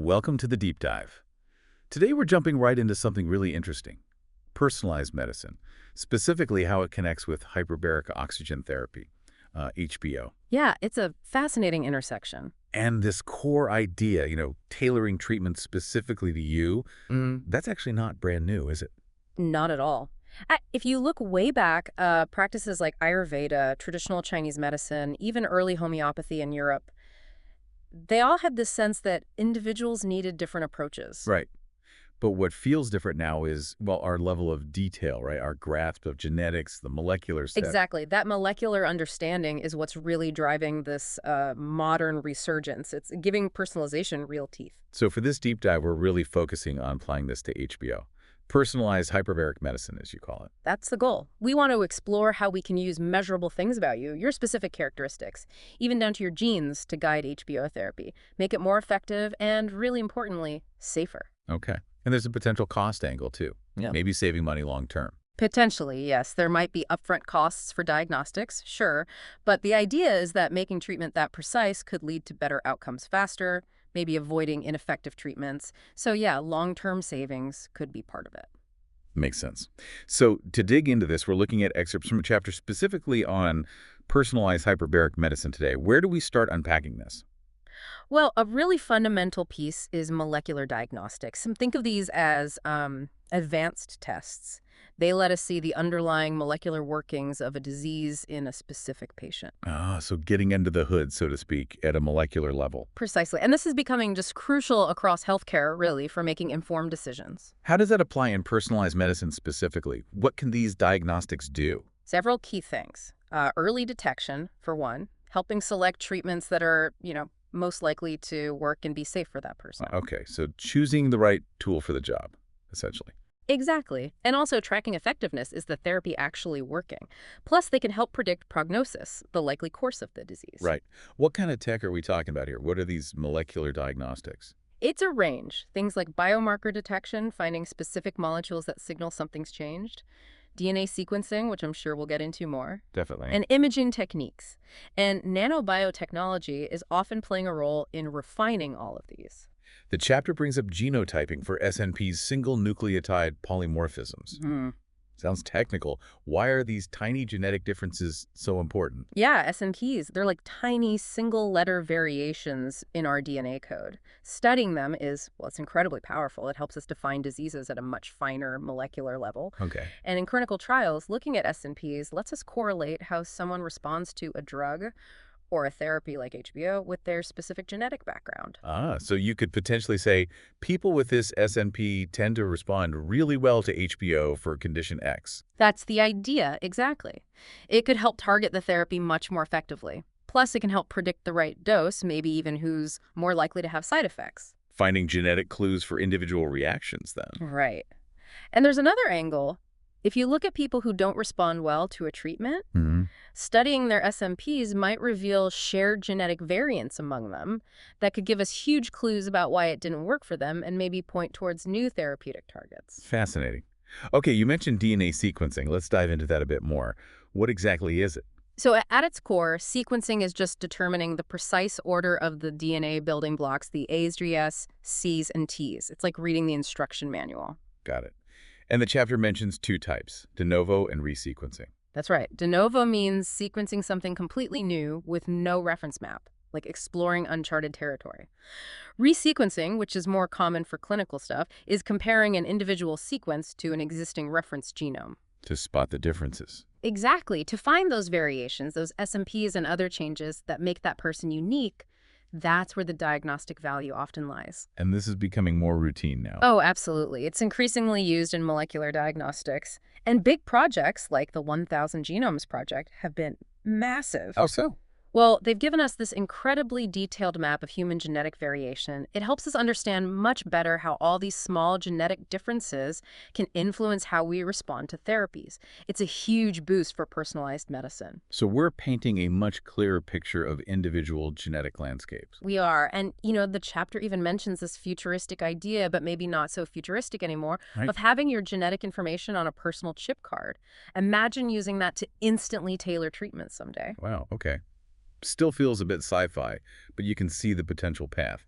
Welcome to the deep dive. Today we're jumping right into something really interesting. Personalized medicine, specifically how it connects with hyperbaric oxygen therapy, HBO. Yeah, it's a fascinating intersection. And this core idea, tailoring treatment specifically to you, that's actually not brand new, is it? Not at all. If you look way back, practices like Ayurveda, traditional Chinese medicine, even early homeopathy in Europe, they all had this sense that individuals needed different approaches. Right. But what feels different now is, well, our level of detail, right? Our grasp of genetics, the molecular step. Exactly. That molecular understanding is what's really driving this modern resurgence. It's giving personalization real teeth. So for this deep dive, we're really focusing on applying this to HBO. Personalized hyperbaric medicine, as you call it. That's the goal. We want to explore how we can use measurable things about you, your specific characteristics, even down to your genes to guide HBO therapy, make it more effective and, really importantly, safer. Okay. And there's a potential cost angle, too. Yeah. Maybe saving money long term. Potentially, yes. There might be upfront costs for diagnostics, sure, but the idea is that making treatment that precise could lead to better outcomes faster, maybe avoiding ineffective treatments. So yeah, long-term savings could be part of it. Makes sense. So to dig into this, we're looking at excerpts from a chapter specifically on personalized hyperbaric medicine today. Where do we start unpacking this? Well, a really fundamental piece is molecular diagnostics. And think of these as advanced tests. They let us see the underlying molecular workings of a disease in a specific patient. So getting under the hood, so to speak, at a molecular level. Precisely. And this is becoming just crucial across healthcare, really, for making informed decisions. How does that apply in personalized medicine specifically? What can these diagnostics do? Several key things. Early detection, for one, helping select treatments that are, most likely to work and be safe for that person. Okay, so choosing the right tool for the job, essentially. Exactly. And also tracking effectiveness. Is the therapy actually working? Plus, they can help predict prognosis, the likely course of the disease. Right. What kind of tech are we talking about here? What are these molecular diagnostics? It's a range. Things like biomarker detection, finding specific molecules that signal something's changed, DNA sequencing, which I'm sure we'll get into more, Definitely. and imaging techniques. And nanobiotechnology is often playing a role in refining all of these. The chapter brings up genotyping for SNPs, Single Nucleotide Polymorphisms. Sounds technical. Why are these tiny genetic differences so important? Yeah, SNPs, they're like tiny single-letter variations in our DNA code. Studying them is, well, it's incredibly powerful. It helps us define diseases at a much finer molecular level. Okay. And in clinical trials, looking at SNPs lets us correlate how someone responds to a drug or a therapy like HBO with their specific genetic background. So you could potentially say people with this SNP tend to respond really well to HBO for condition X. That's the idea, exactly. It could help target the therapy much more effectively. Plus, it can help predict the right dose, maybe even who's more likely to have side effects. Finding genetic clues for individual reactions, then. Right. And there's another angle. If you look at people who don't respond well to a treatment, studying their SNPs might reveal shared genetic variants among them that could give us huge clues about why it didn't work for them and maybe point towards new therapeutic targets. Fascinating. Okay, you mentioned DNA sequencing. Let's dive into that a bit more. What exactly is it? So at its core, sequencing is just determining the precise order of the DNA building blocks, the A's, G's, C's, and T's. It's like reading the instruction manual. Got it. And the chapter mentions two types, de novo and resequencing. That's right. De novo means sequencing something completely new with no reference map, like exploring uncharted territory. Resequencing, which is more common for clinical stuff, is comparing an individual sequence to an existing reference genome. To spot the differences. Exactly. To find those variations, those SNPs and other changes that make that person unique, that's where the diagnostic value often lies. And this is becoming more routine now. Oh, absolutely. It's increasingly used in molecular diagnostics. And big projects like the 1,000 Genomes Project have been massive. How so? Well, they've given us this incredibly detailed map of human genetic variation. It helps us understand much better how all these small genetic differences can influence how we respond to therapies. It's a huge boost for personalized medicine. So we're painting a much clearer picture of individual genetic landscapes. We are. And, the chapter even mentions this futuristic idea, but maybe not so futuristic anymore, Right. of having your genetic information on a personal chip card. Imagine using that to instantly tailor treatments someday. Wow, okay. Still feels a bit sci-fi, but you can see the potential path.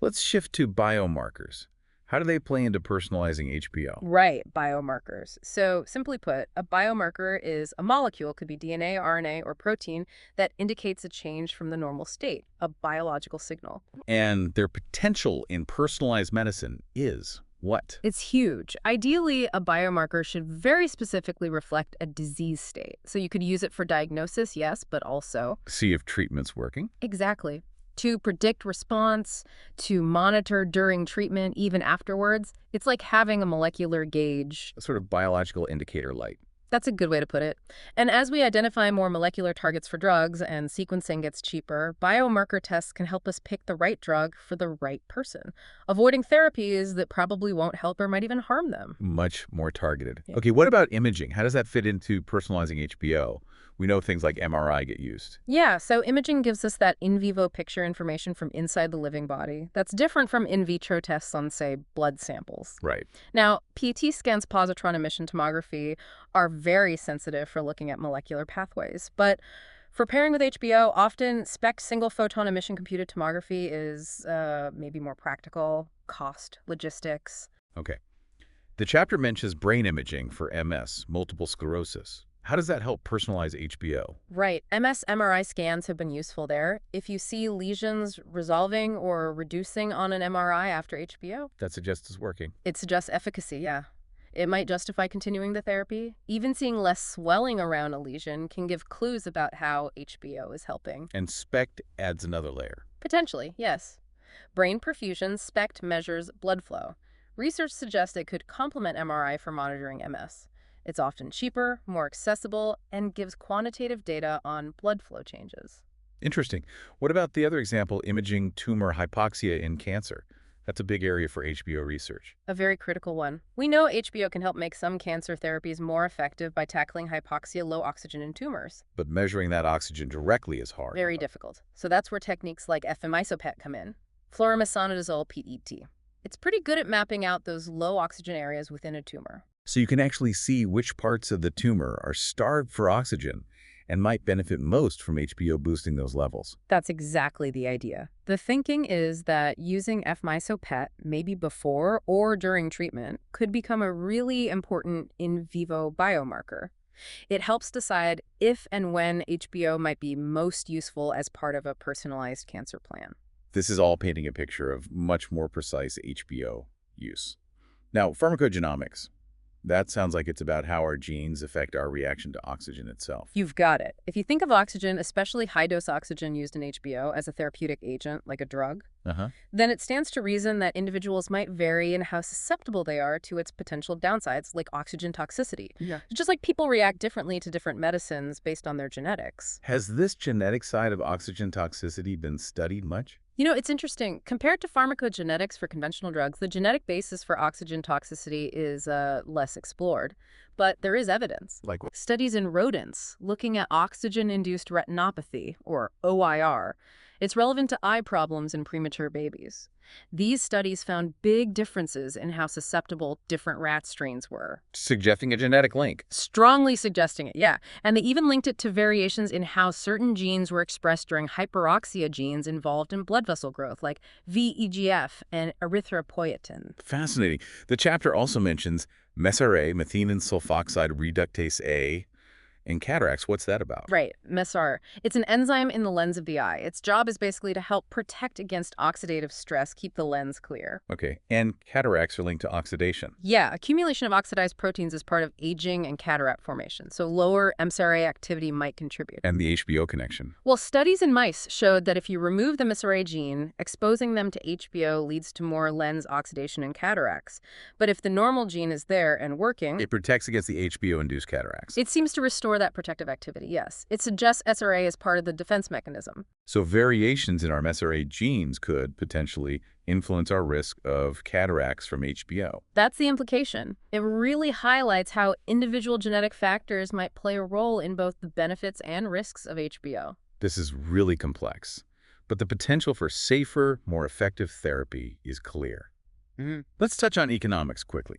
Let's shift to biomarkers. How do they play into personalizing HBO? Right, biomarkers. So simply put, a biomarker is a molecule, could be DNA, RNA, or protein, that indicates a change from the normal state, a biological signal. And their potential in personalized medicine is what? It's huge. Ideally, a biomarker should very specifically reflect a disease state. So you could use it for diagnosis, yes, but also... See if treatment's working? Exactly. To predict response, to monitor during treatment, even afterwards. It's like having a molecular gauge. A sort of biological indicator light. That's a good way to put it. And as we identify more molecular targets for drugs and sequencing gets cheaper, biomarker tests can help us pick the right drug for the right person, avoiding therapies that probably won't help or might even harm them. Much more targeted. Yeah. Okay, what about imaging? How does that fit into personalizing HBO? We know things like MRI get used. Yeah, so imaging gives us that in vivo picture information from inside the living body. That's different from in vitro tests on, say, blood samples. Right. Now, PET scans, positron emission tomography, are very sensitive for looking at molecular pathways. But for pairing with HBO, often SPECT single photon emission computed tomography is maybe more practical, cost, logistics. Okay. The chapter mentions brain imaging for MS, multiple sclerosis. How does that help personalize HBO? Right. MS MRI scans have been useful there. If you see lesions resolving or reducing on an MRI after HBO, That suggests it's working. it suggests efficacy, yeah. It might justify continuing the therapy. Even seeing less swelling around a lesion can give clues about how HBO is helping. And SPECT adds another layer. Potentially, yes. Brain perfusion SPECT measures blood flow. Research suggests it could complement MRI for monitoring MS. It's often cheaper, more accessible, and gives quantitative data on blood flow changes. Interesting. What about the other example, imaging tumor hypoxia in cancer? That's a big area for HBO research. A very critical one. We know HBO can help make some cancer therapies more effective by tackling hypoxia, low oxygen in tumors. But measuring that oxygen directly is hard. Very difficult. So that's where techniques like fMisopet come in. Fluoromisonidazole PET. It's pretty good at mapping out those low oxygen areas within a tumor. So you can actually see which parts of the tumor are starved for oxygen and might benefit most from HBO boosting those levels. That's exactly the idea. The thinking is that using fMisopet, maybe before or during treatment, could become a really important in vivo biomarker. It helps decide if and when HBO might be most useful as part of a personalized cancer plan. This is all painting a picture of much more precise HBO use. Now, pharmacogenomics. That sounds like it's about how our genes affect our reaction to oxygen itself. You've got it. If you think of oxygen, especially high-dose oxygen used in HBO, as a therapeutic agent, like a drug, then it stands to reason that individuals might vary in how susceptible they are to its potential downsides, like oxygen toxicity. Yeah. Just like people react differently to different medicines based on their genetics. Has this genetic side of oxygen toxicity been studied much? You know, it's interesting. Compared to pharmacogenetics for conventional drugs, the genetic basis for oxygen toxicity is less explored. But there is evidence. Like what? Studies in rodents looking at oxygen-induced retinopathy, or OIR. It's relevant to eye problems in premature babies. These studies found big differences in how susceptible different rat strains were. Suggesting a genetic link. Strongly suggesting it, yeah. And they even linked it to variations in how certain genes were expressed during hyperoxia genes involved in blood vessel growth, like VEGF and erythropoietin. Fascinating. The chapter also mentions mesarA, methionine sulfoxide reductase A, in cataracts. What's that about? Right, MESR. It's an enzyme in the lens of the eye. Its job is basically to help protect against oxidative stress, keep the lens clear. Okay, and cataracts are linked to oxidation. Yeah, accumulation of oxidized proteins is part of aging and cataract formation, so lower MSRA activity might contribute. And the HBO connection. Well, studies in mice showed that if you remove the MSRA gene, exposing them to HBO leads to more lens oxidation and cataracts. But if the normal gene is there and working, It protects against the HBO-induced cataracts. it seems to restore that protective activity, yes. It suggests SRA as part of the defense mechanism. So variations in our mesarA genes could potentially influence our risk of cataracts from HBO. That's the implication. It really highlights how individual genetic factors might play a role in both the benefits and risks of HBO. This is really complex, but the potential for safer, more effective therapy is clear. Let's touch on economics quickly.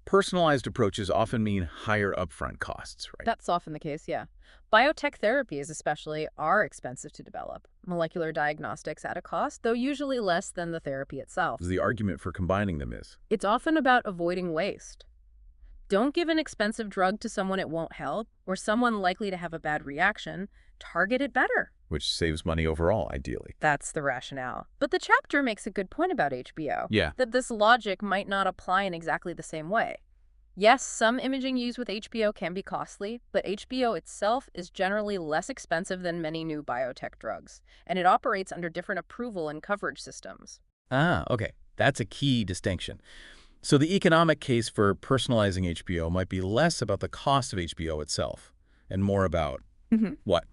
Personalized approaches often mean higher upfront costs, right? That's often the case, yeah. Biotech therapies especially are expensive to develop. Molecular diagnostics at a cost, though usually less than the therapy itself. The argument for combining them is, It's often about avoiding waste. Don't give an expensive drug to someone it won't help, or someone likely to have a bad reaction. Target it better. which saves money overall, ideally. That's the rationale. But the chapter makes a good point about HBO. Yeah. That this logic might not apply in exactly the same way. Yes, some imaging used with HBO can be costly, but HBO itself is generally less expensive than many new biotech drugs, and it operates under different approval and coverage systems. Ah, okay. That's a key distinction. So the economic case for personalizing HBO might be less about the cost of HBO itself and more about what?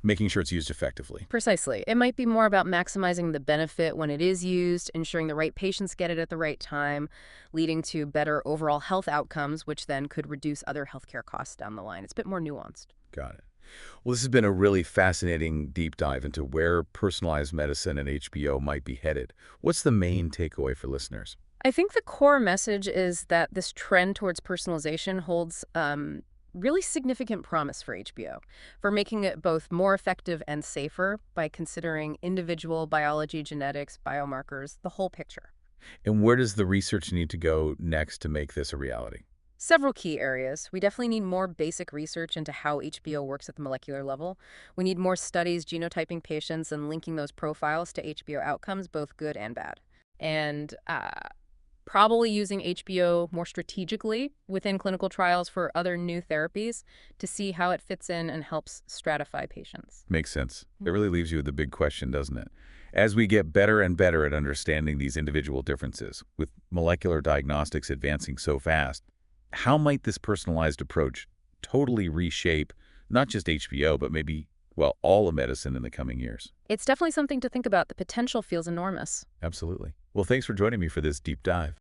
Making sure it's used effectively. Precisely. It might be more about maximizing the benefit when it is used, ensuring the right patients get it at the right time, leading to better overall health outcomes, which then could reduce other healthcare costs down the line. It's a bit more nuanced. Got it. Well, this has been a really fascinating deep dive into where personalized medicine and HBO might be headed. What's the main takeaway for listeners? I think the core message is that this trend towards personalization holds really significant promise for HBO, for making it both more effective and safer by considering individual biology, genetics, biomarkers, the whole picture. And where does the research need to go next to make this a reality? Several key areas. We definitely need more basic research into how HBO works at the molecular level. We need more studies genotyping patients and linking those profiles to HBO outcomes, both good and bad. And probably using HBO more strategically within clinical trials for other new therapies to see how it fits in and helps stratify patients. Makes sense. It really leaves you with the big question, doesn't it? As we get better and better at understanding these individual differences, with molecular diagnostics advancing so fast, how might this personalized approach totally reshape not just HBO, but maybe, well, all of medicine in the coming years? It's definitely something to think about. The potential feels enormous. Absolutely. Well, thanks for joining me for this deep dive.